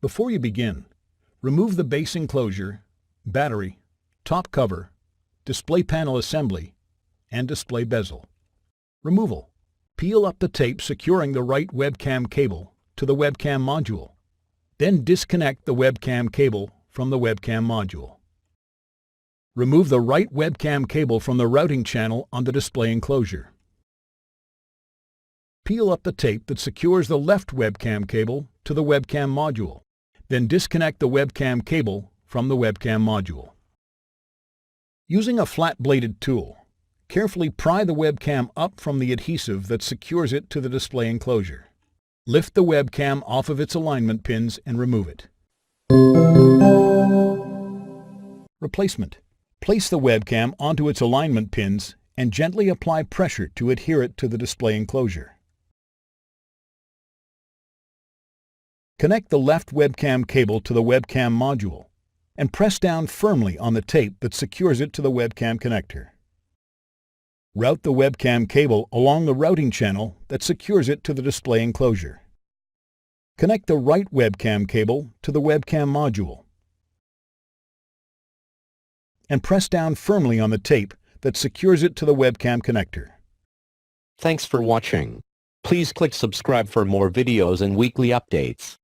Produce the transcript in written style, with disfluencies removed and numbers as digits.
Before you begin, remove the base enclosure, battery, top cover, display panel assembly, and display bezel. Removal. Peel up the tape securing the right webcam cable to the webcam module. Then disconnect the webcam cable from the webcam module. Remove the right webcam cable from the routing channel on the display enclosure. Peel up the tape that secures the left webcam cable to the webcam module. Then disconnect the webcam cable from the webcam module. Using a flat-bladed tool, carefully pry the webcam up from the adhesive that secures it to the display enclosure. Lift the webcam off of its alignment pins and remove it. Replacement. Place the webcam onto its alignment pins and gently apply pressure to adhere it to the display enclosure. Connect the left webcam cable to the webcam module and press down firmly on the tape that secures it to the webcam connector. Route the webcam cable along the routing channel that secures it to the display enclosure. Connect the right webcam cable to the webcam module and press down firmly on the tape that secures it to the webcam connector. Thanks for watching. Please click subscribe for more videos and weekly updates.